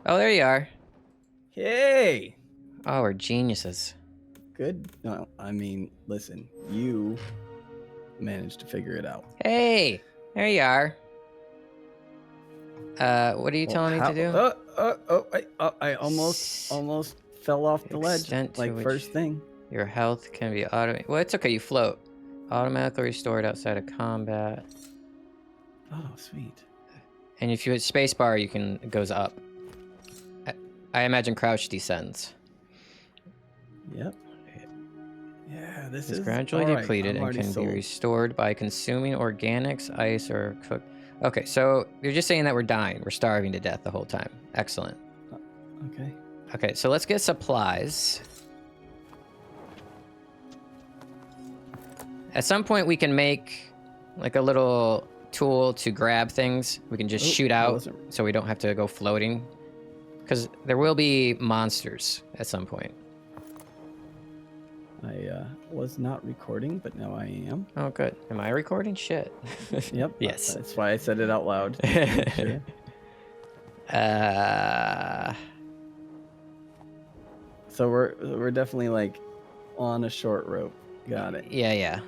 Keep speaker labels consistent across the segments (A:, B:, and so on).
A: Oh, there you are.
B: Hey!
A: Oh, we're geniuses.
B: Good. No, I mean, listen, you managed to figure it out.
A: Hey, there you are. What are you telling me to do?
B: I almost fell off the ledge.
A: Extent to
B: Like
A: which
B: first thing.
A: your health can be automated. Well, it's okay. You float. Automatically restored outside of combat.
B: Oh, sweet.
A: And if you hit spacebar, it goes up. I imagine crouch descends.
B: Yep. Yeah, this
A: It's
B: is
A: gradually
B: all right.
A: depleted
B: I'm
A: and can
B: sold.
A: be restored by consuming organics, ice, or cooked. Okay, so you're just saying that we're dying. We're starving to death the whole time. Excellent.
B: Okay.
A: Okay, so let's get supplies. At some point, we can make like a little tool to grab things. We can just shoot out so we don't have to go floating. Because there will be monsters at some point.
B: I was not recording, but now I am.
A: Oh, good. Am I recording? Shit.
B: Yep.
A: Yes.
B: That's why I said it out loud. Sure. So we're definitely like on a short rope. Got it.
A: Yeah.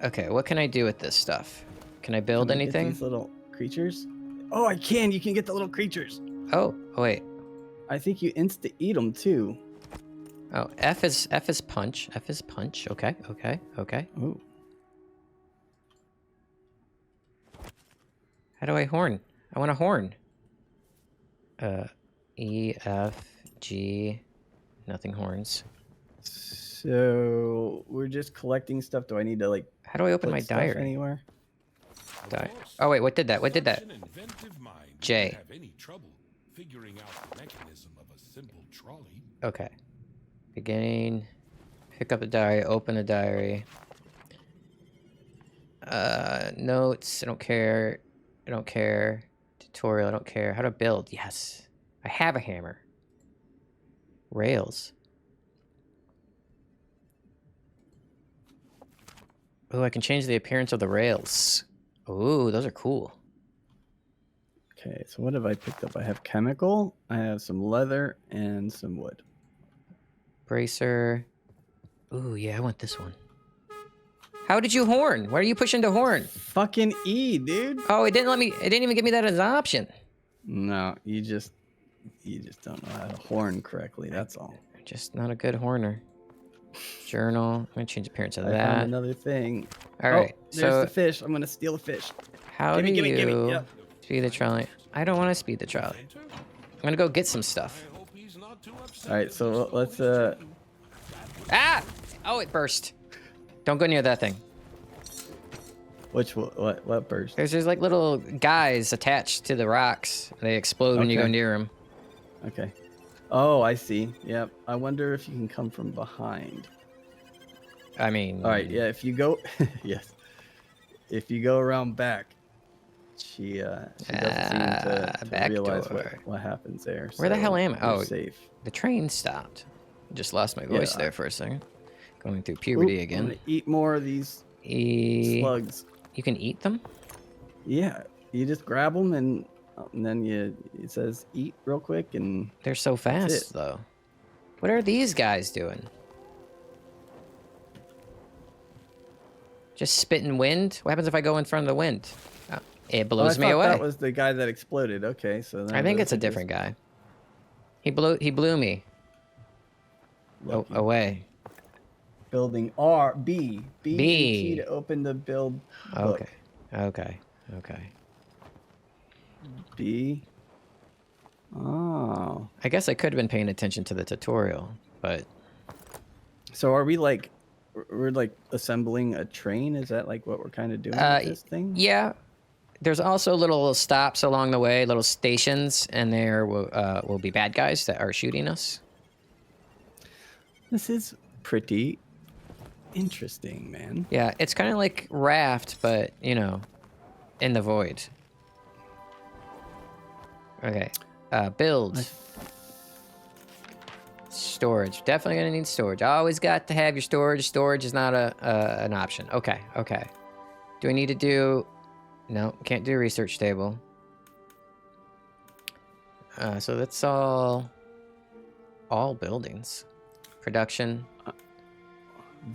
A: Okay, what can I do with this stuff? Can I build anything?
B: These little creatures? Oh, I can. You can get the little creatures.
A: Oh, wait.
B: I think you insta eat them too.
A: Oh, F is punch. F is punch. Okay.
B: Ooh.
A: How do I horn? I want a horn. E, F, G. Nothing horns.
B: So we're just collecting stuff. Do I need to like?
A: How do I open my diary?
B: Anywhere?
A: Oh wait, what did that? J. Okay. Beginning. Pick up the diary. Open the diary. Notes. I don't care. Tutorial. I don't care. How to build. Yes. I have a hammer. Rails. Oh, I can change the appearance of the rails. Ooh, those are cool.
B: Okay, so what have I picked up? I have chemical, I have some leather, and some wood.
A: Bracer. Ooh, yeah, I want this one. How did you horn? Why are you pushing to horn?
B: Fucking E, dude.
A: Oh, it didn't even give me that as an option.
B: No, you just don't know how to horn correctly, that's all.
A: Just not a good horner. Journal. I'm gonna change the appearance of that.
B: I found another thing.
A: All right,
B: there's the fish. I'm gonna steal the fish.
A: How do you yep. Speed the trolley? I don't want to speed the trolley. I'm gonna go get some stuff.
B: All right, so let's
A: Ah! Oh, it burst. Don't go near that thing.
B: What burst?
A: There's like little guys attached to the rocks. They explode when you go near them.
B: Okay. Oh, I see. Yep. I wonder if you can come from behind.
A: I mean...
B: All right, yeah, if you go... yes. If you go around back, she doesn't seem to realize what happens there.
A: Where the hell am I? Oh,
B: safe.
A: The train stopped. Just lost my voice there for a second. Going through puberty again.
B: I'm gonna eat more of these slugs.
A: You can eat them?
B: Yeah. You just grab them and then it says eat real quick and
A: they're so fast though. What are these guys doing? Just spitting wind? What happens if I go in front of the wind? Oh, it blows me away.
B: That was the guy that exploded. Okay, so
A: I think it's a different guy. He blew me away.
B: Building R B key to open the build book.
A: Okay.
B: B. Oh.
A: I guess I could have been paying attention to the tutorial, but...
B: So are we like... We're like assembling a train? Is that like what we're kind of doing with this thing?
A: Yeah. There's also little stops along the way, little stations, and there will be bad guys that are shooting us.
B: This is pretty interesting, man.
A: Yeah, it's kind of like Raft, but, you know, in the void. Okay. Build. Storage. Definitely gonna need storage. Always got to have your storage. Storage is not an option. Okay. Do I need to do No, can't do research table. So that's all buildings. Production.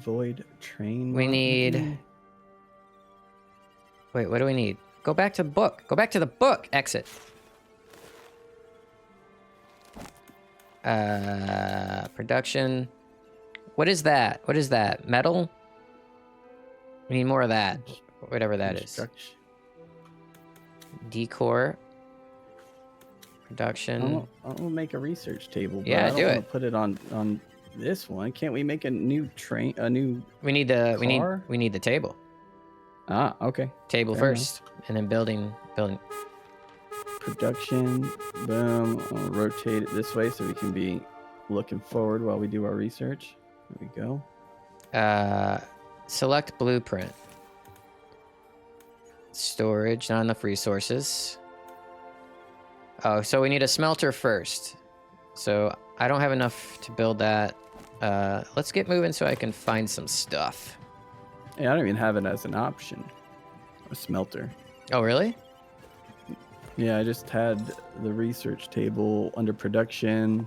B: Voidtrain.
A: We need... Wait, what do we need? Go back to the book. Go back to the book. Exit. Production. What is that? What is that? Metal? We need more of that. Whatever that is. Decor. Production.
B: I'll make a research table. But
A: Yeah,
B: I don't
A: do
B: want
A: it.
B: to put it on this one. Can't we make a new train? A new.
A: We need the
B: car?
A: we need the table.
B: Ah, okay.
A: Table
B: Fair
A: first, and then building.
B: Production. Boom. I'll rotate it this way so we can be looking forward while we do our research. There we go.
A: Select blueprint. Storage, not enough resources. Oh, so we need a smelter first. So I don't have enough to build that. Let's get moving so I can find some stuff.
B: Hey, I don't even have it as an option. A smelter.
A: Oh, really?
B: Yeah, I just had the research table under production,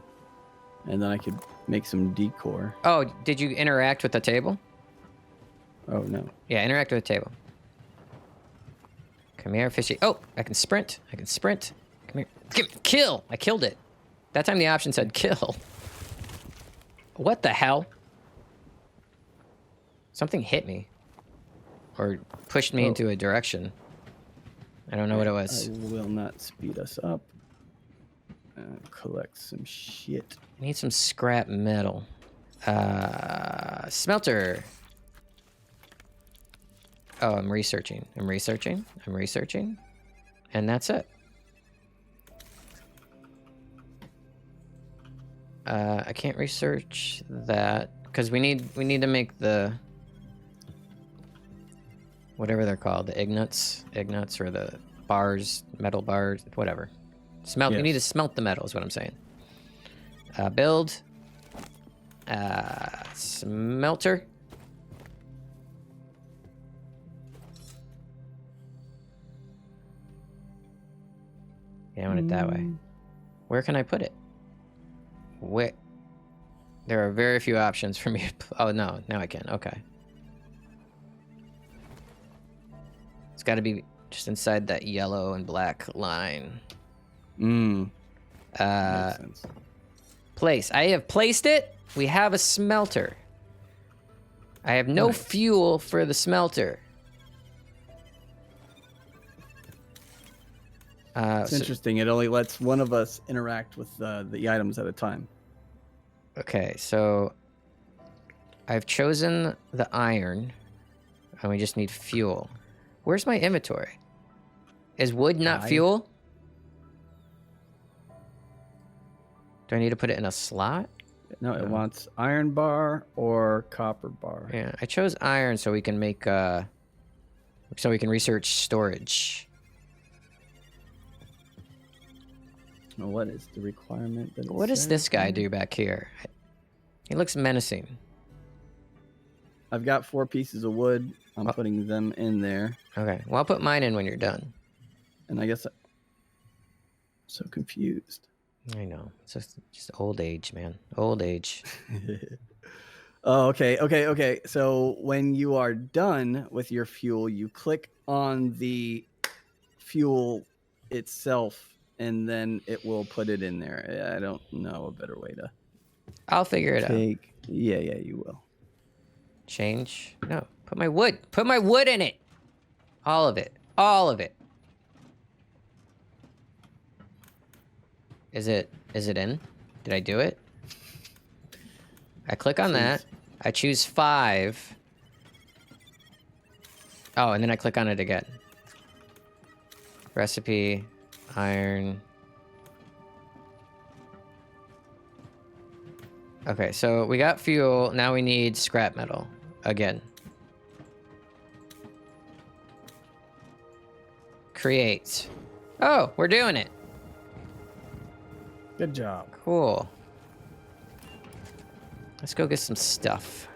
B: and then I could make some decor.
A: Oh, did you interact with the table?
B: Oh, no.
A: Yeah, interact with the table. Come here, fishy. Oh, I can sprint. I can sprint. Come here. Kill! I killed it. That time the option said kill. What the hell? Something hit me. Or pushed me into a direction. I don't know what it was.
B: I will not speed us up. Collect some shit.
A: I need some scrap metal. Smelter. Oh, I'm researching. I'm researching. I'm researching. And that's it. I can't research that because we need to make the whatever they're called, the ignuts or the bars, metal bars, whatever. Smelt. Yes. We need to smelt the metal is what I'm saying. Build. Smelter. Yeah, I want it that way. Where can I put it? Wait. There are very few options for me. Oh, no. Now I can. Okay. It's got to be just inside that yellow and black line. Makes sense. Place. I have placed it. We have a smelter. I have no fuel for the smelter.
B: It's interesting. It only lets one of us interact with the items at a time.
A: Okay, so I've chosen the iron, and we just need fuel. Where's my inventory? Is wood not fuel? Do I need to put it in a slot?
B: No, it wants iron bar or copper bar.
A: Yeah, I chose iron so we can make so we can research storage.
B: What is the requirement?
A: What does this guy do back here? He looks menacing.
B: I've got 4 pieces of wood. I'm putting them in there.
A: Okay. Well, I'll put mine in when you're done.
B: And I guess I'm so confused.
A: I know. It's just old age, man. Old age.
B: Oh, okay. So when you are done with your fuel, you click on the fuel itself, and then it will put it in there. I don't know a better way to.
A: I'll figure it out.
B: Yeah, you will.
A: Change. No. Put my wood. Put my wood in it. All of it. All of it. Is it in? Did I do it? I click on that. I choose 5. Oh, and then I click on it again. Recipe, iron. Okay, so we got fuel. Now we need scrap metal again. Create. Oh, we're doing it.
B: Good job.
A: Cool. Let's go get some stuff.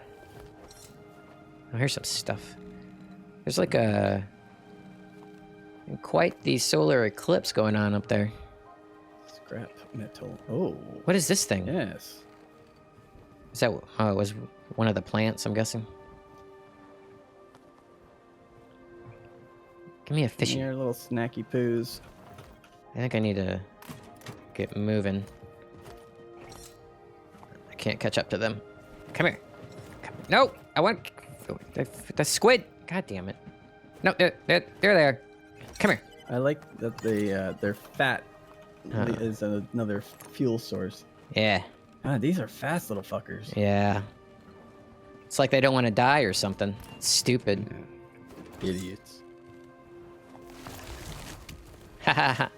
A: Oh, here's some stuff. There's like a And quite the solar eclipse going on up there.
B: Scrap metal. Oh.
A: What is this thing?
B: Yes.
A: Is that? Oh, it was one of the plants, I'm guessing. Give me a fishy.
B: Here, little snacky poos.
A: I think I need to get moving. I can't catch up to them. Come here. No, I want the squid. God damn it. No, they're there. Come here.
B: I like that their fat is another fuel source.
A: Yeah.
B: God, these are fast little fuckers.
A: Yeah. It's like they don't want to die or something. It's stupid.
B: Yeah. Idiots.
A: I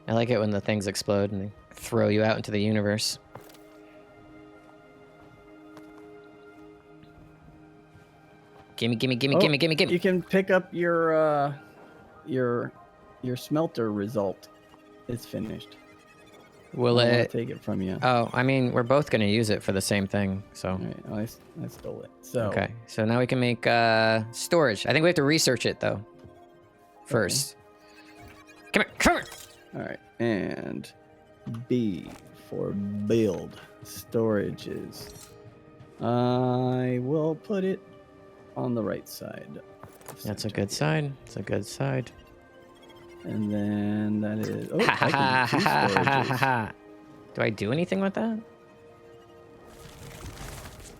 A: like it when the things explode and they throw you out into the universe. Gimme.
B: You can pick up your smelter result. It's finished.
A: Will
B: I'll
A: it
B: take it from you?
A: Oh, I mean, we're both gonna use it for the same thing, so.
B: All right, I stole it. So
A: Okay, so now we can make storage. I think we have to research it though. First. Okay. Come here.
B: All right, and B for build storages. I will put it on the right side.
A: That's a good side. It's a good side.
B: And then that is. Oh, I can do two storages.
A: Do I do anything with that?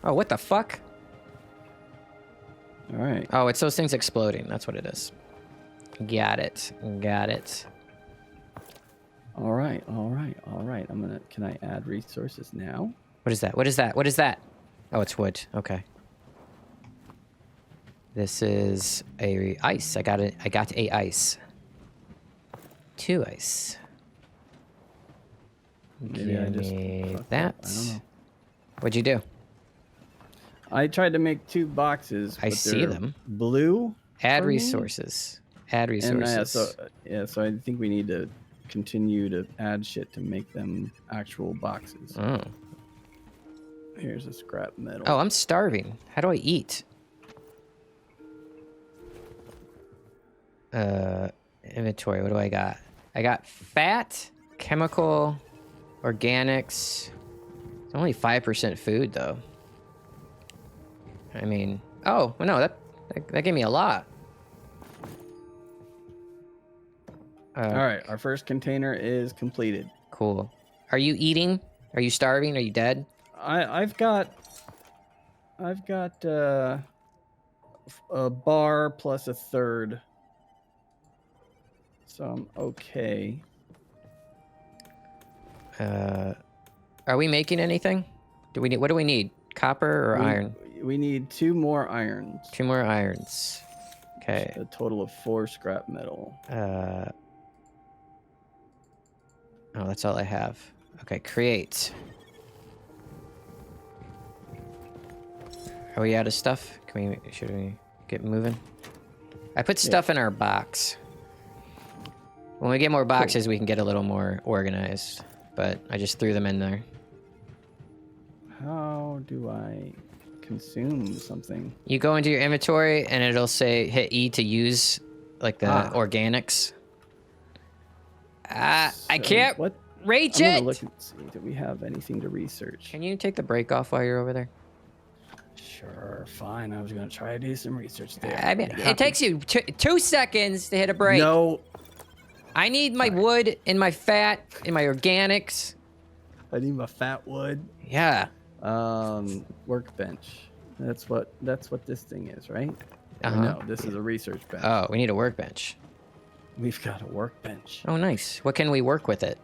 A: Oh, what the fuck?
B: All right.
A: Oh, it's those things exploding. That's what it is. Got it. Got it.
B: All right. I'm gonna. Can I add resources now?
A: What is that? What is that? What is that? Oh, it's wood. Okay. This is a ice. I got it. I got a ice. 2 ice.
B: Maybe
A: Give
B: I just
A: me
B: fucked
A: that.
B: up. I don't know.
A: What'd you do?
B: I tried to make 2 boxes.
A: I
B: but
A: see
B: they're
A: them.
B: Blue.
A: Add
B: for me?
A: resources. Add
B: And
A: resources.
B: so I think we need to continue to add shit to make them actual boxes.
A: Oh.
B: Here's a scrap metal.
A: Oh, I'm starving. How do I eat? Inventory. What do I got? I got fat, chemical, organics. It's only 5% food though. I mean, oh no, that gave me a lot.
B: All right, our first container is completed.
A: Cool. Are you eating? Are you starving? Are you dead?
B: I've got a bar plus a third, so I'm okay.
A: Are we making anything? What do we need? Copper or iron?
B: We need 2 more irons.
A: 2 more irons. Okay.
B: A total of 4 scrap metal.
A: Oh, that's all I have. Okay, create. Are we out of stuff? Should we get moving? I put stuff in our box. When we get more boxes, we can get a little more organized. But I just threw them in there.
B: How do I consume something?
A: You go into your inventory and it'll say hit E to use like the organics. I can't reach
B: I'm
A: it.
B: gonna look and see. Do we have anything to research?
A: Can you take the break off while you're over there?
B: Sure, fine. I was gonna try to do some research there.
A: I mean, it takes you 2 seconds to hit a break.
B: No.
A: I need my wood and my fat and my organics.
B: I need my fat wood.
A: Yeah.
B: Workbench. That's what this thing is, right?
A: Uh-huh.
B: No, this is a research bench.
A: Oh, we need a workbench.
B: We've got a workbench.
A: Oh, nice. What can we work with it?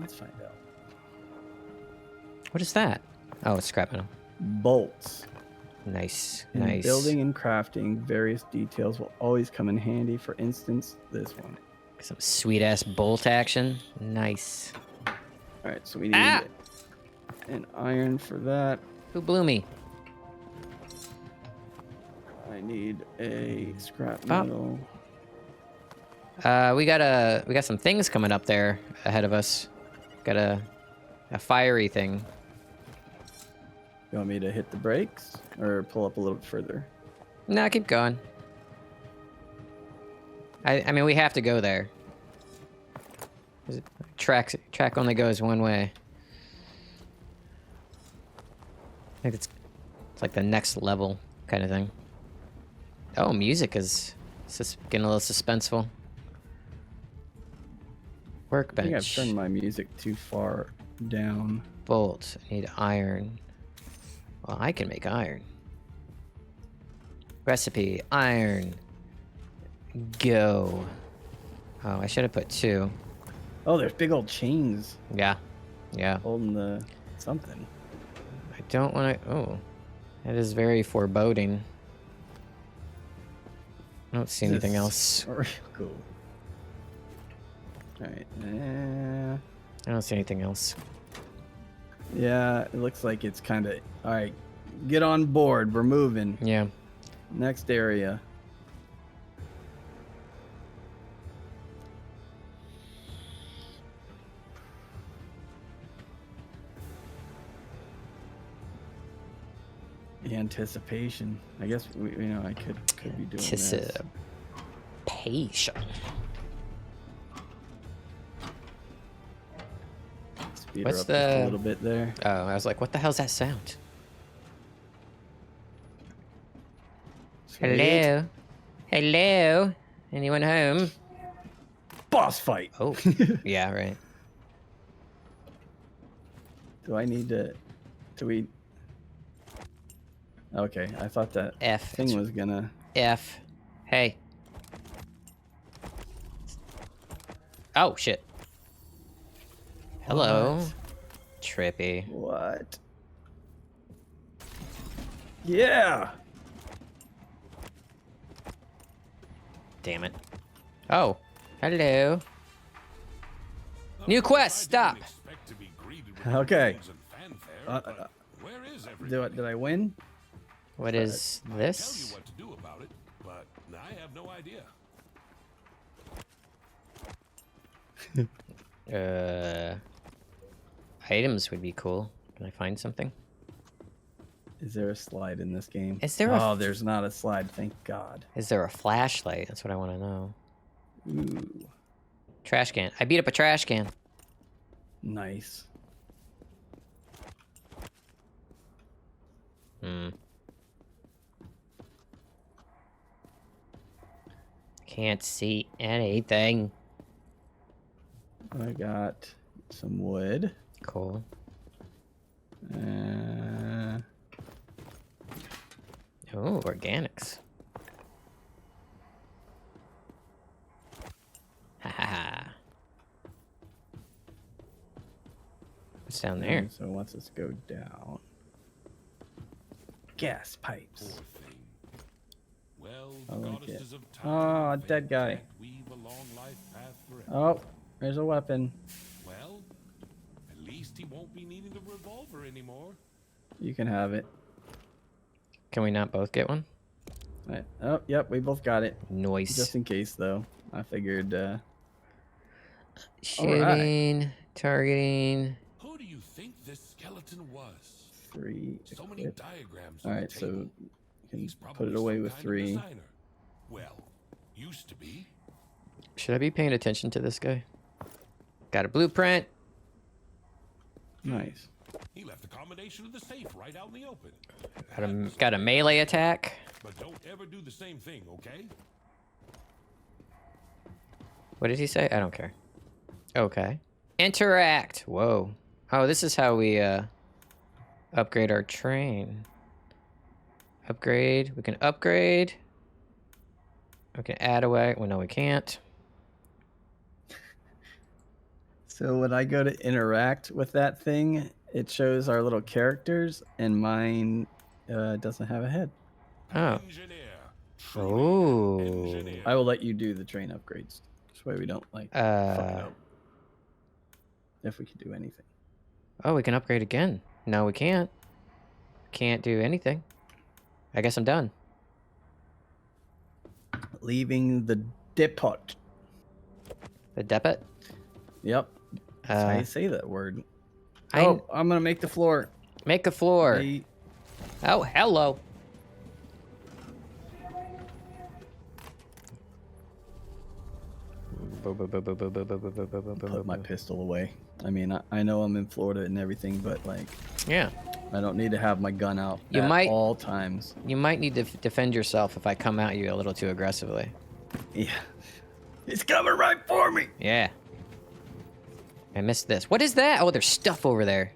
B: Let's find out.
A: What is that? Oh, it's scrap metal.
B: Bolts.
A: Nice.
B: In
A: Nice.
B: building and crafting, various details will always come in handy. For instance, this one.
A: Some sweet ass bolt action. Nice.
B: All right, so we need an iron for that.
A: Who blew me?
B: I need a scrap metal.
A: We got some things coming up there ahead of us. Got a fiery thing.
B: You want me to hit the brakes or pull up a little bit further?
A: Nah, keep going. I mean, we have to go there. Track only goes one way. I think it's like the next level kind of thing. Oh, music is getting a little suspenseful.
B: I
A: Workbench.
B: think I've turned my music too far down.
A: Bolt. I need iron. Well, I can make iron. Recipe. Iron. Go. Oh, I should have put 2.
B: Oh, there's big old chains
A: Yeah. Yeah.
B: holding the something.
A: I don't want to... Oh. That is very foreboding. I don't see anything else.
B: Real cool. Alright.
A: I don't see anything else.
B: Yeah, it looks like it's kind of... Alright, get on board. We're moving.
A: Yeah.
B: Next area. The anticipation. I guess I could be doing this.
A: Anticipation.
B: Speed
A: What's
B: her up
A: the...
B: just a little bit there.
A: Oh, I was like, what the hell's that sound?
B: Sweet.
A: Hello? Hello? Anyone home?
B: Boss fight.
A: Oh, yeah, right.
B: Do I need to? Do we? Okay, I thought that
A: F.
B: thing was gonna.
A: F. Hey. Oh, shit. Hello.
B: What?
A: Trippy.
B: What? Yeah.
A: Damn it. Oh. Hello. New quest, stop.
B: Okay. Did I win?
A: What is this?
C: What to do about it, but I have no idea.
A: Items would be cool. Can I find something?
B: Is there a slide in this game?
A: Is there a
B: Oh, there's not a slide. Thank God.
A: Is there a flashlight? That's what I want to know.
B: Ooh,
A: Trash can. I beat up a trash can.
B: nice.
A: Hmm. Can't see anything.
B: I got some wood.
A: Cool. Oh, organics. Ha ha ha. What's down there?
B: So once this go down, gas pipes.
C: Well,
B: I like it.
C: goddesses of
B: Oh,
C: time,
B: dead guy.
C: can't weave a long life path forever.
B: Oh, there's a weapon.
C: Well, at least he won't be needing the revolver anymore.
B: You can have it.
A: Can we not both get one?
B: Right. Oh, yep, we both got it.
A: Nice.
B: Just in case, though. I figured.
A: Shooting, targeting.
C: Who do you think this skeleton was?
B: 3.
C: So many
B: equip.
C: diagrams.
B: All
C: on the
B: right, so
C: table.
B: you can
C: He's
B: put
C: probably
B: it away
C: some
B: with
C: kind of
B: 3.
C: designer. Well, used to be.
A: Should I be paying attention to this guy? Got a blueprint.
B: Nice.
C: He left the combination of the safe right out in the open.
A: Got a melee attack.
C: But don't ever do the same thing, okay?
A: What did he say? I don't care. Okay. Interact. Whoa. Oh, this is how we upgrade our train. Upgrade. We can upgrade. We can add away. Well, no, we can't.
B: So when I go to interact with that thing, it shows our little characters, and mine doesn't have a head.
A: Oh.
C: Engineer.
A: Oh.
C: Engineer.
B: I will let you do the train upgrades. This way we don't fuck it up. If we can do anything.
A: Oh, we can upgrade again. No, we can't. Can't do anything. I guess I'm done.
B: Leaving the depot.
A: The depot?
B: Yep. That's how you say that word.
A: I
B: Oh, I'm gonna make the floor.
A: make a floor.
B: Hey,
A: Oh, hello.
B: Put my pistol away. I mean, I know I'm in Florida and everything, but like,
A: Yeah.
B: I don't need to have my gun out
A: You
B: at
A: might-
B: all times.
A: You might need to defend yourself if I come at you a little too aggressively.
B: Yeah. He's coming right for me.
A: Yeah. I missed this. What is that? Oh, there's stuff over there.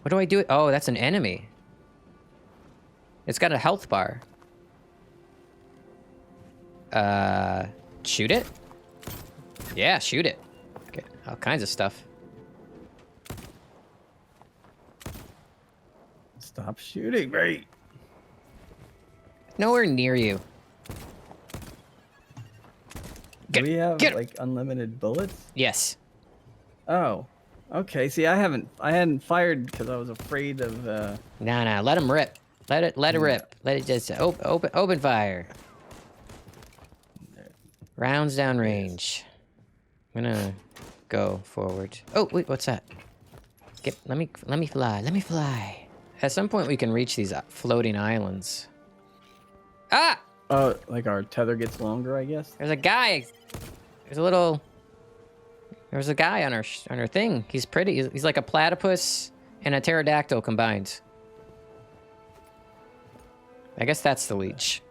A: What do I do? Oh, that's an enemy. It's got a health bar. Shoot it? Yeah, shoot it. Okay, all kinds of stuff.
B: Stop shooting me.
A: Nowhere near you.
B: Do we have
A: get-
B: like unlimited bullets?
A: Yes.
B: Oh. Okay. See, I hadn't fired because I was afraid of
A: Nah, let him rip. Let it rip. Let it just open fire. Rounds downrange. I'm gonna go forward. Oh wait, what's that? Let me fly. Let me fly. At some point we can reach these floating islands. Ah!
B: Oh, like our tether gets longer, I guess.
A: There's a guy. There's a guy on our thing. He's pretty. He's like a platypus and a pterodactyl combined. I guess that's the leech.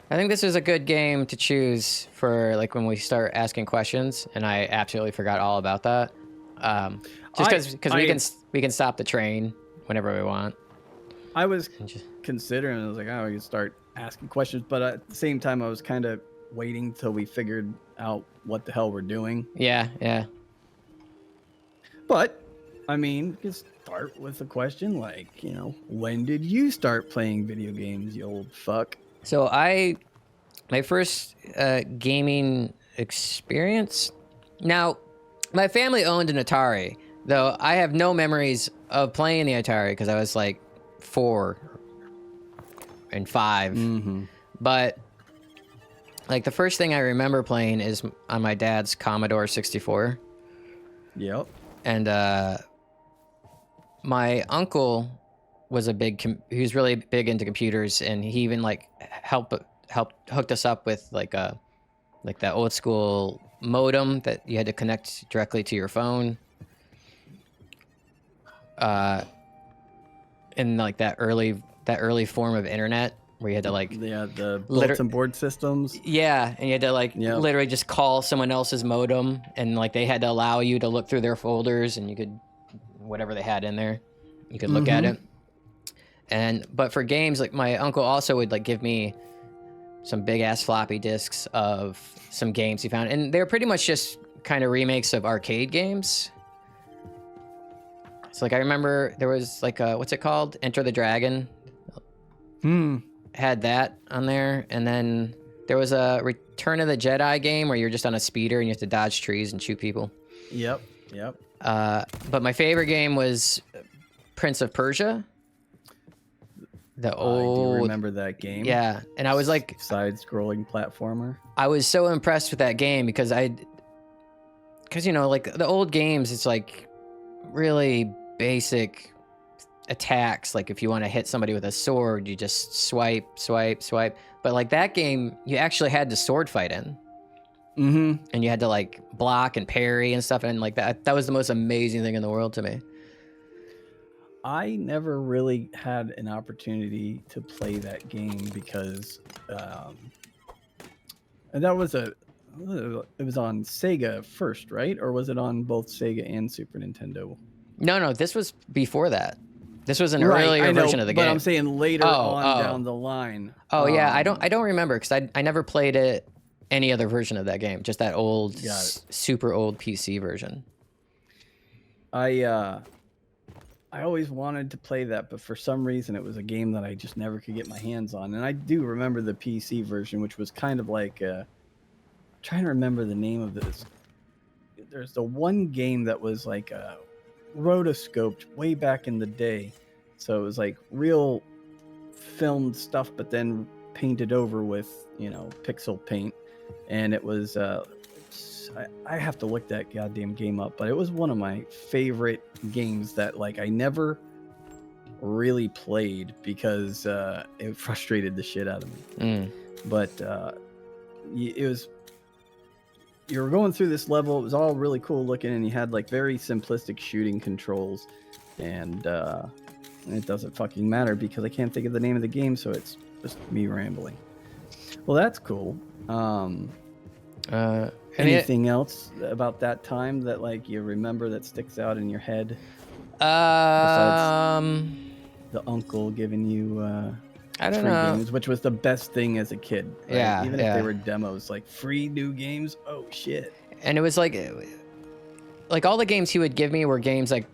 A: I think this is a good game to choose for like when we start asking questions, and I absolutely forgot all about that. Just because we can stop the train whenever we want.
B: I was considering. I was like, oh, we can start asking questions, but at the same time, I was kind of waiting till we figured out what the hell we're doing.
A: Yeah.
B: But I mean, we can start with a question like, when did you start playing video games, you old fuck?
A: So my first gaming experience. Now, my family owned an Atari, though I have no memories of playing the Atari because I was like 4 and 5.
B: Mm-hmm.
A: But like the first thing I remember playing is on my dad's Commodore 64.
B: Yep.
A: And my uncle was he was really big into computers, and he even like helped hooked us up with like that old school modem that you had to connect directly to your phone. In like that early form of internet where you had to like
B: the bulletin board systems.
A: Yeah, and you had to like literally just call someone else's modem, and like they had to allow you to look through their folders, and you could whatever they had in there, you could look at it. But for games, like my uncle also would like give me some big ass floppy disks of some games he found, and they're pretty much just kind of remakes of arcade games. So like I remember there was like what's it called? Enter the Dragon. Had that on there, and then there was a Return of the Jedi game where you're just on a speeder and you have to dodge trees and shoot people.
B: Yep.
A: But my favorite game was Prince of Persia. I do
B: remember that game.
A: Yeah, and I was like
B: side-scrolling platformer.
A: I was so impressed with that game because like the old games, it's like really basic attacks. Like if you want to hit somebody with a sword, you just swipe. But like that game, you actually had to sword fight in.
B: Mm-hmm.
A: And you had to like block and parry and stuff, and like that was the most amazing thing in the world to me.
B: I never really had an opportunity to play that game because and it was on Sega first, right? Or was it on both Sega and Super Nintendo?
A: No, this was before that. This was an earlier version of the game.
B: But I'm saying later down the line.
A: Yeah, I don't remember because I never played it any other version of that game. Just that old, super old PC version.
B: I always wanted to play that, but for some reason it was a game that I just never could get my hands on. And I do remember the PC version, which was kind of like trying to remember the name of this. There's the one game that was like rotoscoped way back in the day, so it was like real filmed stuff, but then painted over with pixel paint, and it was I have to look that goddamn game up, but it was one of my favorite games that like I never really played because it frustrated the shit out of me. but it was, you were going through this level. It was all really cool looking, and you had like very simplistic shooting controls, and it doesn't fucking matter because I can't think of the name of the game, so it's just me rambling. Well, that's cool. Anything else about that time that like you remember that sticks out in your head? Besides the uncle giving you
A: I don't
B: free
A: know.
B: games, which was the best thing as a kid. Right?
A: Yeah,
B: even if they were demos, like free new games. Oh shit!
A: And it was like all the games he would give me were games like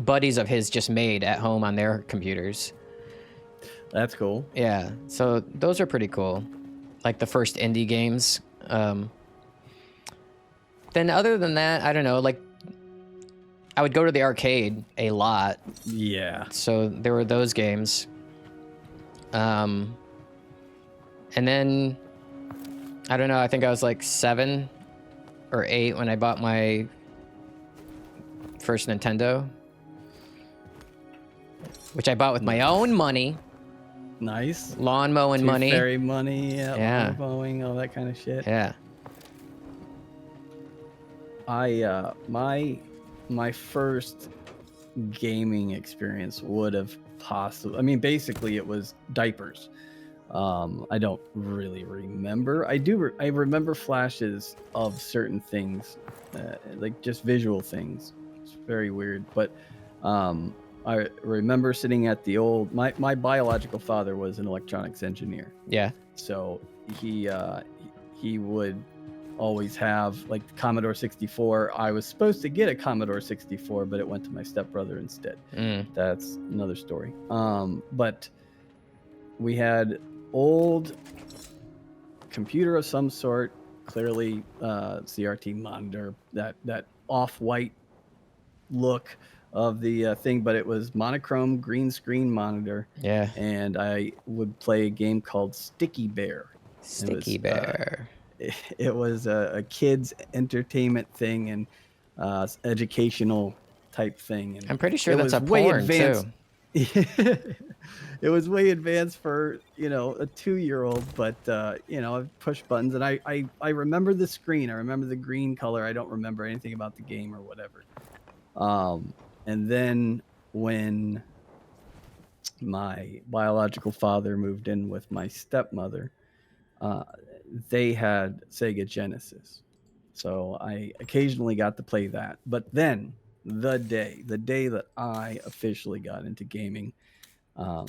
A: buddies of his just made at home on their computers.
B: That's cool.
A: Yeah, so those are pretty cool. Like the first indie games. Then other than that, I don't know, like I would go to the arcade a lot.
B: Yeah.
A: So there were those games. And then I don't know, I think I was like 7 or 8 when I bought my first Nintendo, which I bought with my own money.
B: Nice.
A: Lawn mowing money.
B: Fairy money,
A: yeah.
B: Lawn mowing, all that kind of shit.
A: Yeah.
B: My first gaming experience would have possibly, I mean, basically it was diapers. I don't really remember. I remember flashes of certain things, like just visual things. It's very weird, but I remember sitting at the old, my biological father was an electronics engineer.
A: Yeah.
B: So he would always have like the Commodore 64. I was supposed to get a Commodore 64, but it went to my stepbrother instead. That's another story. But we had old computer of some sort, clearly CRT monitor, that off-white look of the thing, but it was monochrome green screen monitor.
A: Yeah.
B: And I would play a game called Sticky Bear.
A: Sticky Bear.
B: It was a kids entertainment thing and educational type thing. And
A: I'm pretty sure that's a
B: way
A: porn
B: advanced.
A: too.
B: It was way advanced for, a 2-year-old, but I push buttons, and I remember the screen. I remember the green color. I don't remember anything about the game or whatever. And then when my biological father moved in with my stepmother, they had Sega Genesis. So I occasionally got to play that. But then the day that I officially got into gaming, I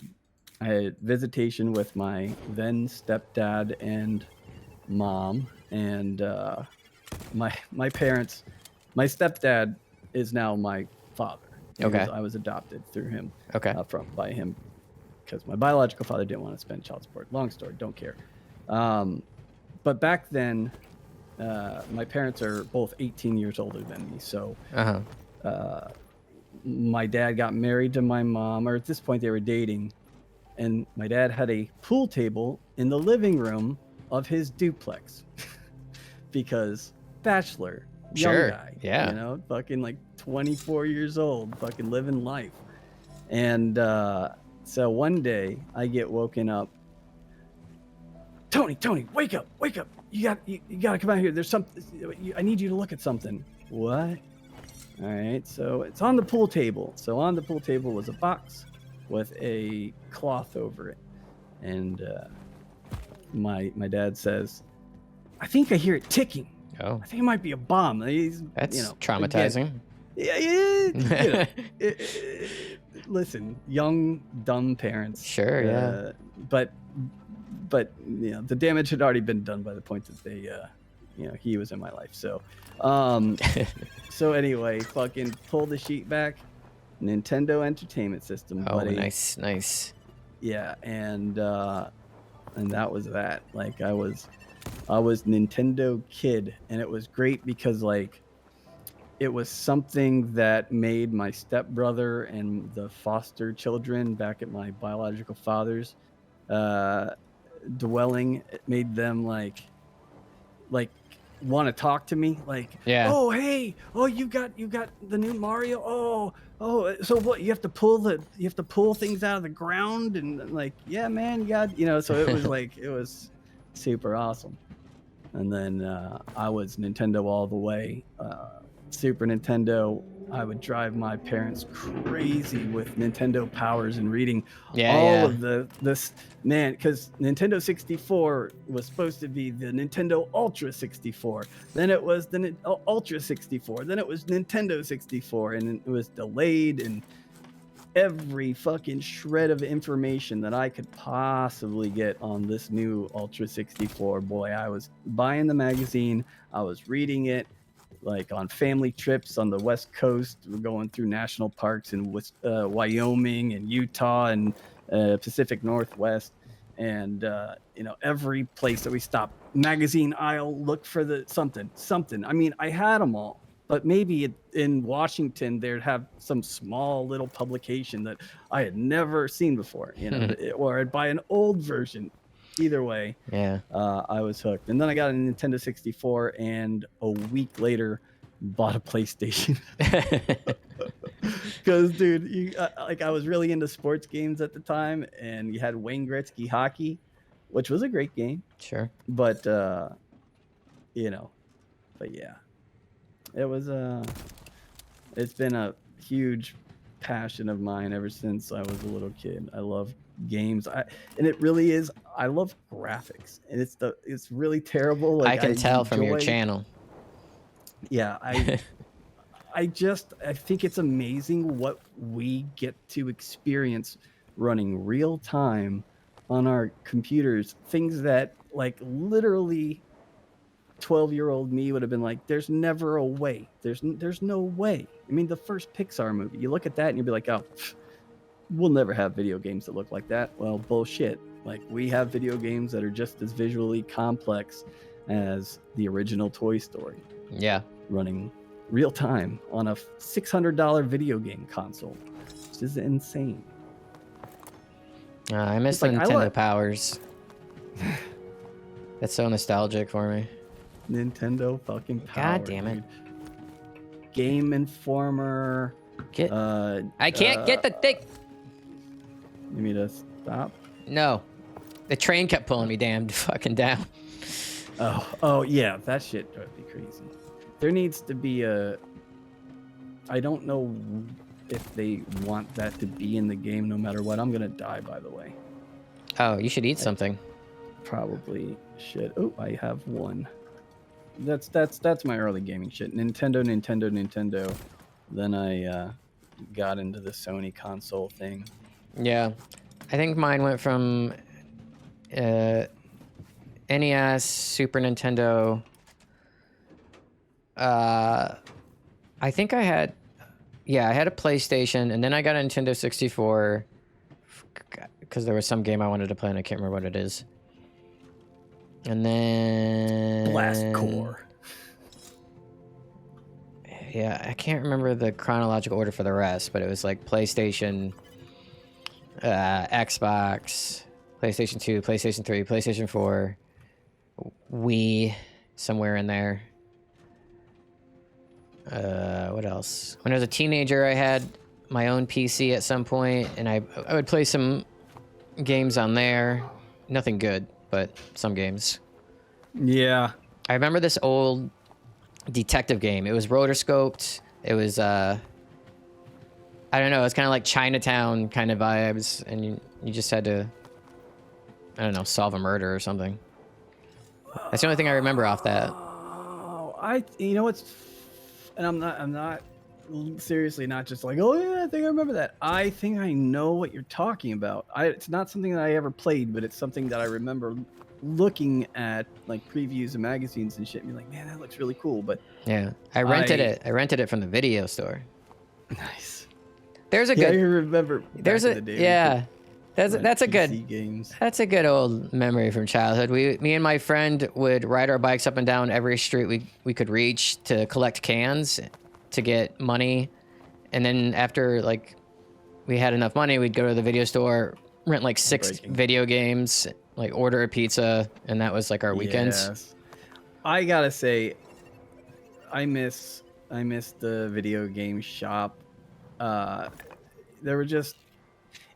B: had visitation with my then stepdad and mom, and my parents. My stepdad is now my father.
A: Okay.
B: I was adopted through him.
A: Okay.
B: By him, because my biological father didn't want to spend child support. Long story, don't care. But back then, my parents are both 18 years older than me. So my dad got married to my mom, or at this point they were dating. And my dad had a pool table in the living room of his duplex because bachelor, young guy,
A: yeah,
B: fucking like 24 years old, fucking living life. And so one day I get woken up. Tony, wake up! You gotta come out here. There's something. I need you to look at something. What? All right. So it's on the pool table. So on the pool table was a box with a cloth over it, and my dad says, "I think I hear it ticking.
A: Oh,
B: I think it might be a bomb."
A: That's traumatizing.
B: Yeah. Listen, young, dumb parents.
A: Sure. Yeah.
B: But the damage had already been done by the point that they, he was in my life. So, so anyway, fucking pull the sheet back. Nintendo Entertainment System, buddy.
A: Oh, nice.
B: Yeah, and that was that. Like I was Nintendo kid, and it was great because like it was something that made my stepbrother and the foster children back at my biological father's dwelling. It made them like want to talk to me, like,
A: Yeah.
B: oh hey, oh you got the new Mario, oh so what, you have to pull things out of the ground, and like, yeah man, so it was like, it was super awesome. And then I was Nintendo all the way. Super Nintendo, I would drive my parents crazy with Nintendo powers and reading all of this, man, because Nintendo 64 was supposed to be the Nintendo Ultra 64. Then it was the Ultra 64. Then it was Nintendo 64, and it was delayed, and every fucking shred of information that I could possibly get on this new Ultra 64. Boy, I was buying the magazine, I was reading it, like on family trips on the West Coast. We're going through national parks in Wyoming and Utah and Pacific Northwest. And, every place that we stopped, magazine aisle, look for the something. I mean, I had them all. But maybe in Washington, they'd have some small little publication that I had never seen before, or I'd buy an old version. Either way, I was hooked. And then I got a Nintendo 64, and a week later, bought a PlayStation. Because, dude, I was really into sports games at the time, and you had Wayne Gretzky hockey, which was a great game.
A: Sure.
B: But, but yeah. It was it's been a huge passion of mine ever since I was a little kid. I love games. And it really is, I love graphics. And it's really terrible. Like,
A: I can tell from your channel.
B: Yeah, I think it's amazing what we get to experience running real time on our computers. Things that, like, literally 12-year-old me would have been like, there's never a way. There's no way. I mean, the first Pixar movie, you look at that and you'll be like, oh, we'll never have video games that look like that. Well, bullshit. Like, we have video games that are just as visually complex as the original Toy Story.
A: Yeah.
B: Running real time on a $600 video game console, which is insane.
A: I miss the Nintendo powers. That's so nostalgic for me.
B: Nintendo fucking power.
A: God damn it.
B: Dude. Game Informer.
A: I can't get the thing.
B: You need to stop?
A: No. The train kept pulling me fucking down.
B: Oh yeah, that shit drives me crazy. There needs to be I don't know if they want that to be in the game no matter what. I'm gonna die, by the way.
A: Oh, you should eat something.
B: Probably should. Oh, I have one. That's my early gaming shit. Nintendo. Then I got into the Sony console thing.
A: Yeah. I think mine went from NES, Super Nintendo. I think I had a PlayStation, and then I got a Nintendo 64 because there was some game I wanted to play and I can't remember what it is. And then
B: Blast Core.
A: Yeah, I can't remember the chronological order for the rest, but it was like PlayStation, Xbox, PlayStation 2, PlayStation 3, PlayStation 4, Wii, somewhere in there. What else? When I was a teenager, I had my own PC at some point, and I would play some games on there. Nothing good, but some games.
B: Yeah.
A: I remember this old detective game. It was rotoscoped. It was, I don't know, it's kind of like Chinatown kind of vibes, and you just had to, I don't know, solve a murder or something. That's the only thing I remember off that.
B: Oh, you know what's, and I'm not seriously not just like, oh yeah, I think I remember that. I think I know what you're talking about. It's not something that I ever played, but it's something that I remember looking at, like previews and magazines and shit, and be like, man, that looks really cool. But
A: yeah, I rented it from the video store.
B: Nice.
A: There's a good.
B: I remember.
A: There's a yeah. That's a good games. That's a good old memory from childhood. Me and my friend would ride our bikes up and down every street we could reach to collect cans to get money, and then after like we had enough money, we'd go to the video store, rent like 6 video games, like order a pizza, and that was like our weekends.
B: Yes. I gotta say, I miss the video game shop. There were just,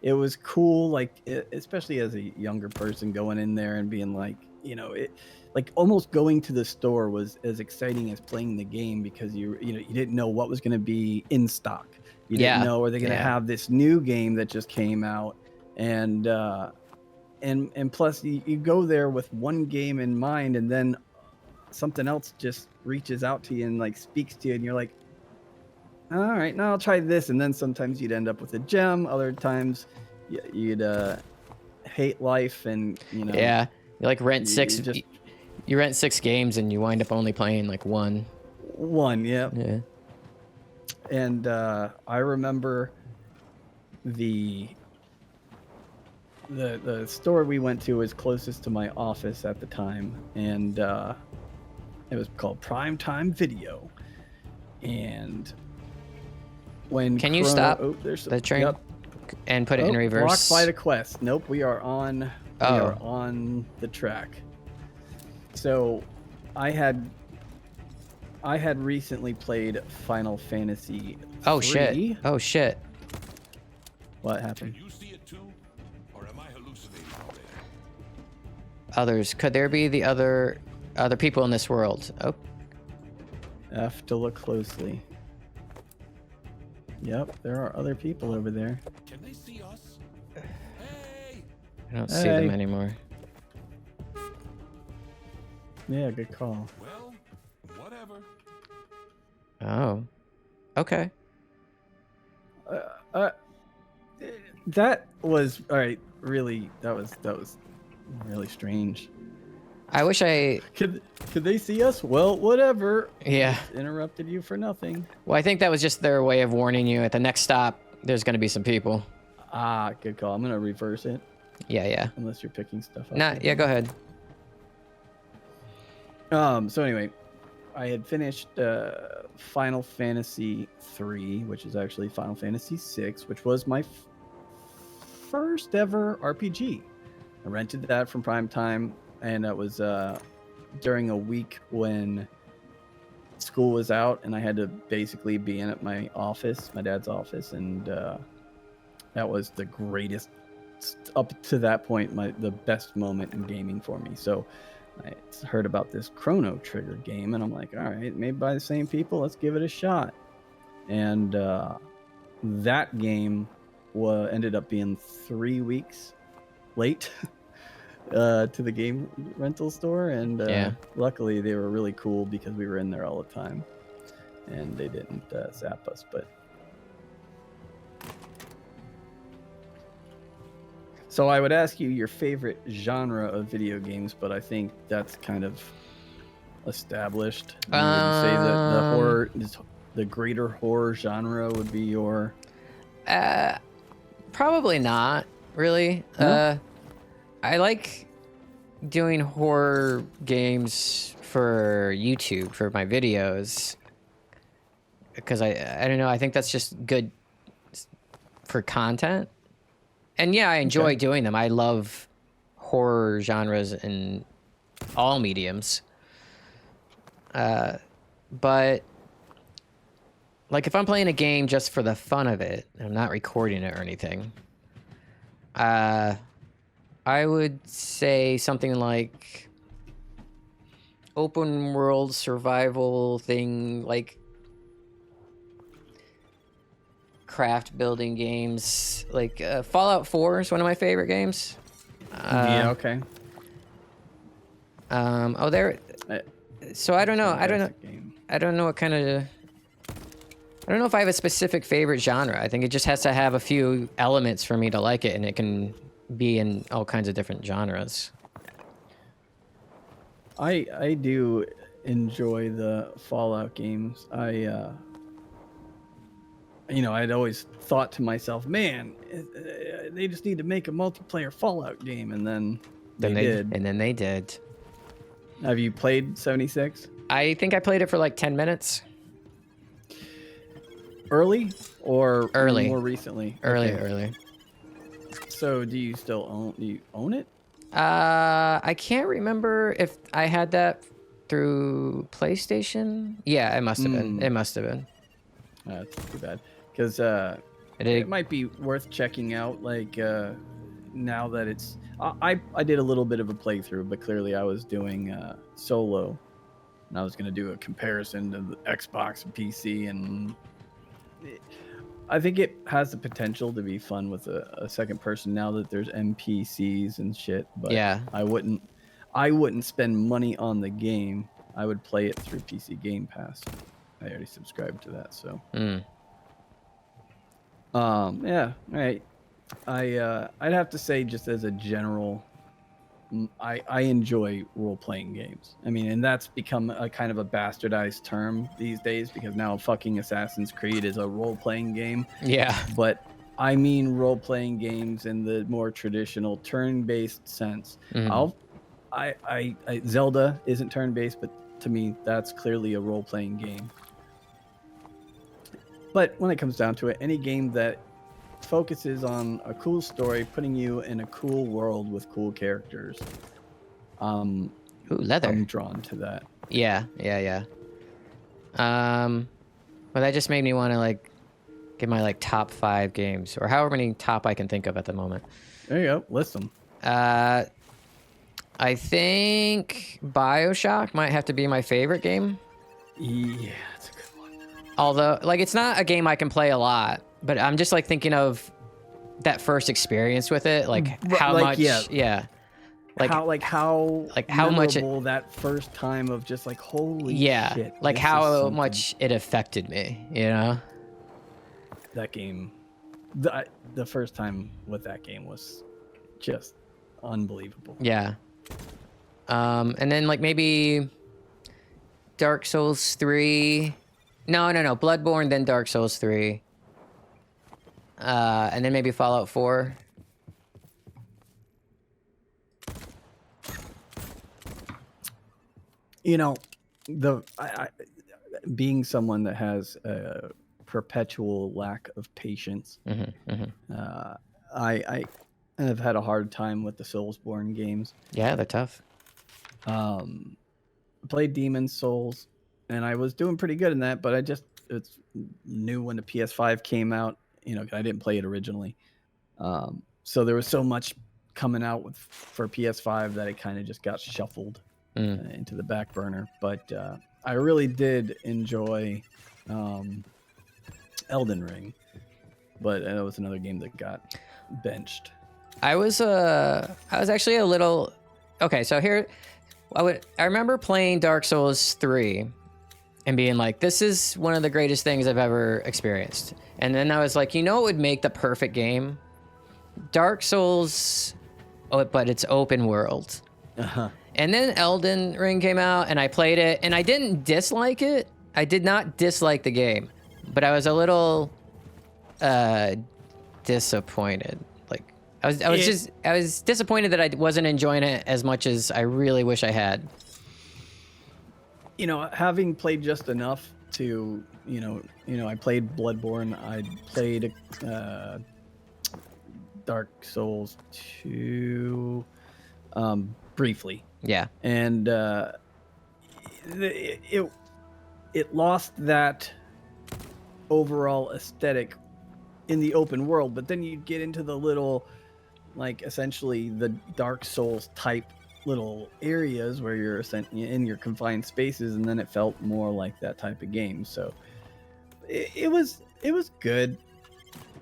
B: it was cool, like especially as a younger person going in there and being like, it, like almost going to the store was as exciting as playing the game, because you didn't know what was going to be in stock. You didn't know, are they going to have this new game that just came out, and plus you go there with one game in mind, and then something else just reaches out to you and like speaks to you, and you're like, all right, now I'll try this. And then sometimes you'd end up with a gem, other times you'd hate life, and
A: Yeah, you like rent you rent 6 games and you wind up only playing like one.
B: Yeah. And I remember the store we went to was closest to my office at the time, and it was called Primetime Video. And when
A: Can you stop
B: there's
A: the train?
B: Yep.
A: And put it in reverse?
B: Blocked by the quest. Nope, we are on the track. So I had recently played Final Fantasy 3.
A: Oh shit.
B: What happened?
C: Can you see it too? Or am I hallucinating out there?
A: Others. Could there be the other people in this world? Oh.
B: I have to look closely. Yep, there are other people over there.
C: Can they see us? Hey!
A: I don't see them anymore.
B: Yeah, good call.
C: Well, whatever.
A: Oh. Okay.
B: That was all right. Really, that was really strange.
A: I wish I
B: could they see us? Well, whatever.
A: Yeah.
B: Just interrupted you for nothing.
A: Well, I think that was just their way of warning you at the next stop. There's going to be some people.
B: Ah, good call. I'm gonna reverse it.
A: Yeah.
B: Unless you're picking stuff up.
A: Nah, yeah, go ahead.
B: So anyway, I had finished Final Fantasy 3, which is actually Final Fantasy 6, which was my first ever RPG. I rented that from Primetime, and it was during a week when school was out, and I had to basically be in at my office, my dad's office, and that was the greatest, up to that point, the best moment in gaming for me. So I heard about this Chrono Trigger game, and I'm like, all right, made by the same people, let's give it a shot. And that game ended up being 3 weeks late to the game rental store, and luckily they were really cool because we were in there all the time, and they didn't zap us. But so I would ask you your favorite genre of video games, but I think that's kind of established. Would you say that the horror, the greater horror genre, would be your?
A: Probably not really.
B: No?
A: I like doing horror games for YouTube for my videos because I don't know. I think that's just good for content. And yeah, I enjoy doing them. I love horror genres in all mediums. But like if I'm playing a game just for the fun of it, I'm not recording it or anything. I would say something like open world survival thing, like craft building games, like Fallout 4 is one of my favorite games.
B: Yeah, okay.
A: So I don't know. I don't know.
B: Game.
A: I don't know what kind of. I don't know if I have a specific favorite genre. I think it just has to have a few elements for me to like it, and it can be in all kinds of different genres.
B: I do enjoy the Fallout games. I'd always thought to myself, man, they just need to make a multiplayer Fallout game, and then they did.
A: And then they did.
B: Have you played 76?
A: I think I played it for like 10 minutes.
B: Early or
A: early?
B: More recently?
A: Early.
B: So do you still own it?
A: I can't remember if I had that through PlayStation. Yeah, it must have been. It must have been.
B: That's too bad, because
A: It
B: it might be worth checking out. Like now that it's, I did a little bit of a playthrough, but clearly I was doing solo, and I was going to do a comparison to the Xbox and PC, and I think it has the potential to be fun with a second person now that there's NPCs and shit. But
A: Yeah.
B: I wouldn't spend money on the game. I would play it through PC Game Pass. I already subscribed to that, so. Yeah, all right. I'd have to say, just as a general, I enjoy role-playing games. I mean, and that's become a kind of a bastardized term these days, because now fucking Assassin's Creed is a role-playing game.
A: Yeah.
B: But I mean role-playing games in the more traditional turn-based sense. Zelda isn't turn-based, but to me, that's clearly a role-playing game. But when it comes down to it, any game that focuses on a cool story, putting you in a cool world with cool characters,
A: Ooh, leather.
B: I'm drawn to that.
A: Yeah. Well, that just made me want to like get my like top 5 games, or however many top I can think of at the moment.
B: There you go. List them.
A: I think BioShock might have to be my favorite game.
B: Yeah, that's a good one.
A: Although, like, it's not a game I can play a lot, but I'm just like thinking of that first experience with it, like how
B: like,
A: much,
B: like how
A: much
B: memorable that first time of just like, holy shit,
A: like
B: this
A: how
B: is something.
A: much it affected me, you know?
B: That game, the first time with that game was just unbelievable.
A: Yeah. And then like maybe Dark Souls 3. No, Bloodborne, then Dark Souls 3. And then maybe Fallout 4.
B: You know, being someone that has a perpetual lack of patience, I have had a hard time with the Soulsborne games.
A: Yeah, they're tough.
B: Played Demon's Souls, and I was doing pretty good in that, but it's new when the PS5 came out. You know, I didn't play it originally, so there was so much coming out for PS5 that it kind of just got shuffled into the back burner. But I really did enjoy Elden Ring, but that was another game that got benched.
A: I was actually a little okay. So here, I remember playing Dark Souls 3 and being like, this is one of the greatest things I've ever experienced. And then I was like, you know what would make the perfect game? Dark Souls, but it's open world. And then Elden Ring came out, and I played it, and I didn't dislike it. I did not dislike the game, but I was a little disappointed. Like I was disappointed that I wasn't enjoying it as much as I really wish I had.
B: You know, having played just enough to, I played Bloodborne. I played Dark Souls 2 briefly.
A: Yeah.
B: And it lost that overall aesthetic in the open world, but then you get into the little, like, essentially the Dark Souls type little areas where you're in your confined spaces, and then it felt more like that type of game. So it was good.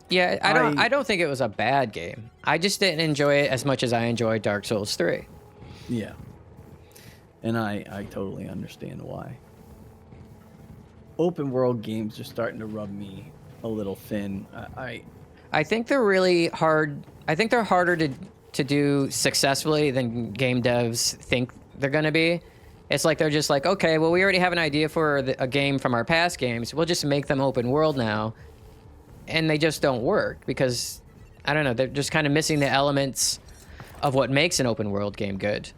A: Yeah, I don't think it was a bad game. I just didn't enjoy it as much as I enjoyed Dark Souls 3.
B: Yeah. And I totally understand why. Open world games are starting to rub me a little thin.
A: I think they're really hard. I think they're harder to do successfully than game devs think they're going to be. It's like they're just like, okay, well, we already have an idea for a game from our past games. We'll just make them open world now. And they just don't work because, I don't know, they're just kind of missing the elements of what makes an open world game good.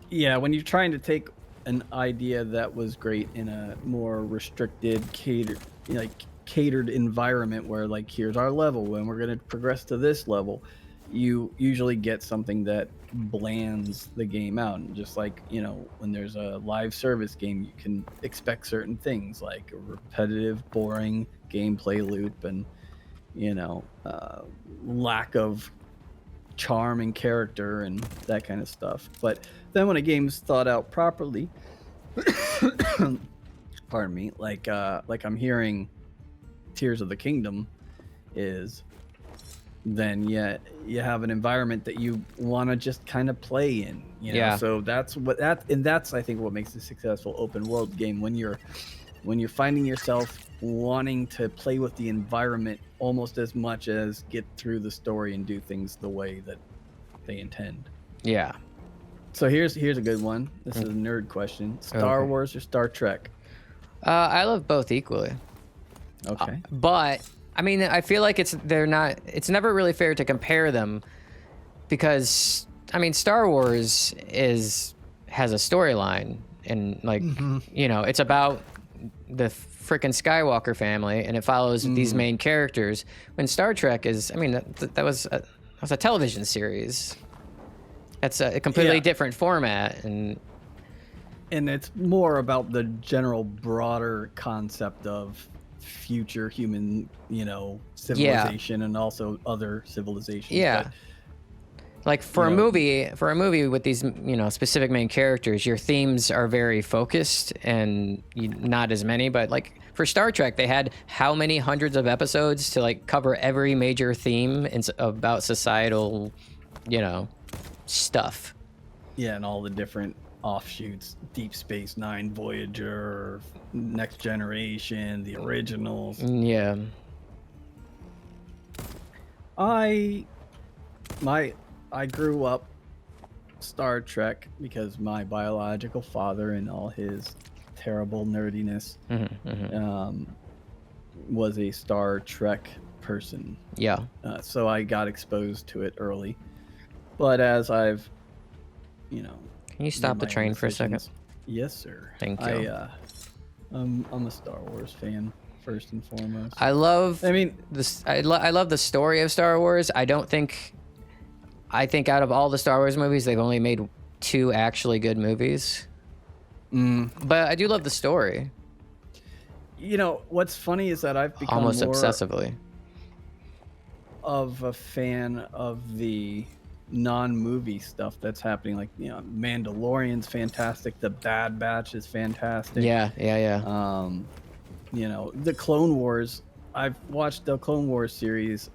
B: Yeah, when you're trying to take an idea that was great in a more restricted, catered environment where, like, here's our level and we're going to progress to this level, you usually get something that blands the game out. And just like, you know, when there's a live service game, you can expect certain things like a repetitive, boring gameplay loop and, you know, lack of charm and character and that kind of stuff. But then when a game's thought out properly, pardon me, like I'm hearing Tears of the Kingdom is, then you have an environment that you want to just kind of play in, you know?
A: Yeah.
B: So that's I think what makes a successful open world game, when you're finding yourself wanting to play with the environment almost as much as get through the story and do things the way that they intend.
A: Yeah.
B: So here's a good one. This is a nerd question. Star Wars or Star Trek?
A: I love both equally.
B: Okay.
A: But I mean, I feel like it's never really fair to compare them, because I mean, Star Wars has a storyline, and like, you know, it's about the freaking Skywalker family, and it follows these main characters. When Star Trek is, I mean, that was a television series. That's a completely different format, and
B: it's more about the general broader concept of future human, you know, civilization and also other civilizations.
A: Yeah.
B: But,
A: like for a movie with these, you know, specific main characters, your themes are very focused and not as many. But like for Star Trek, they had how many hundreds of episodes to like cover every major theme about societal, you know, stuff.
B: Yeah, and all the different offshoots: Deep Space Nine, Voyager, Next Generation, the originals.
A: Yeah.
B: I grew up Star Trek because my biological father, and all his terrible nerdiness, was a Star Trek person.
A: Yeah.
B: So I got exposed to it early. But as I've, you know,
A: Can you stop the train for a second?
B: Yes, sir.
A: Thank you.
B: I'm a Star Wars fan first and foremost.
A: I love the story of Star Wars. I think out of all the Star Wars movies, they've only made 2 actually good movies. But I do love the story.
B: You know, what's funny is that I've become
A: almost
B: more
A: obsessively
B: of a fan of the non-movie stuff that's happening. Like, you know, Mandalorian's fantastic. The Bad Batch is fantastic.
A: Yeah.
B: You know, the Clone Wars. I've watched the Clone Wars series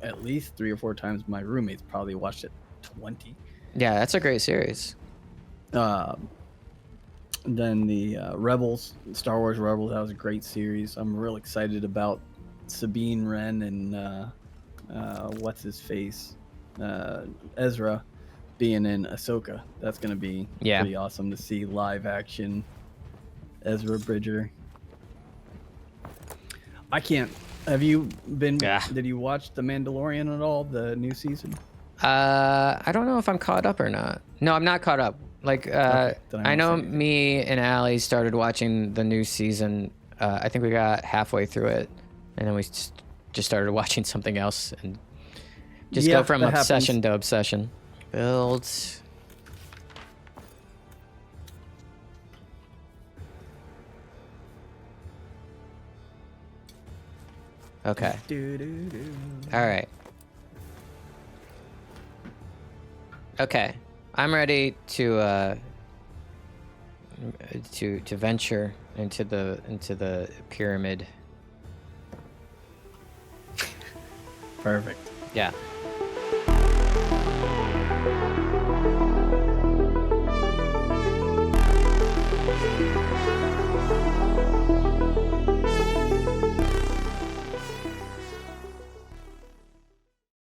B: at least 3 or 4 times. My roommates probably watched it 20.
A: Yeah, that's a great series.
B: Then the Rebels, Star Wars Rebels, that was a great series. I'm real excited about Sabine Wren and what's his face, Ezra, being in Ahsoka. That's gonna be pretty awesome to see live action Ezra Bridger. I can't. Have you been? Did you watch The Mandalorian at all? The new season?
A: I don't know if I'm caught up or not. No, I'm not caught up. Like, I know me and Allie started watching the new season. I think we got halfway through it, and then we just started watching something else, and just go from obsession to obsession. Build. Okay. All right. Okay. I'm ready to venture into the pyramid.
B: Perfect.
A: Yeah.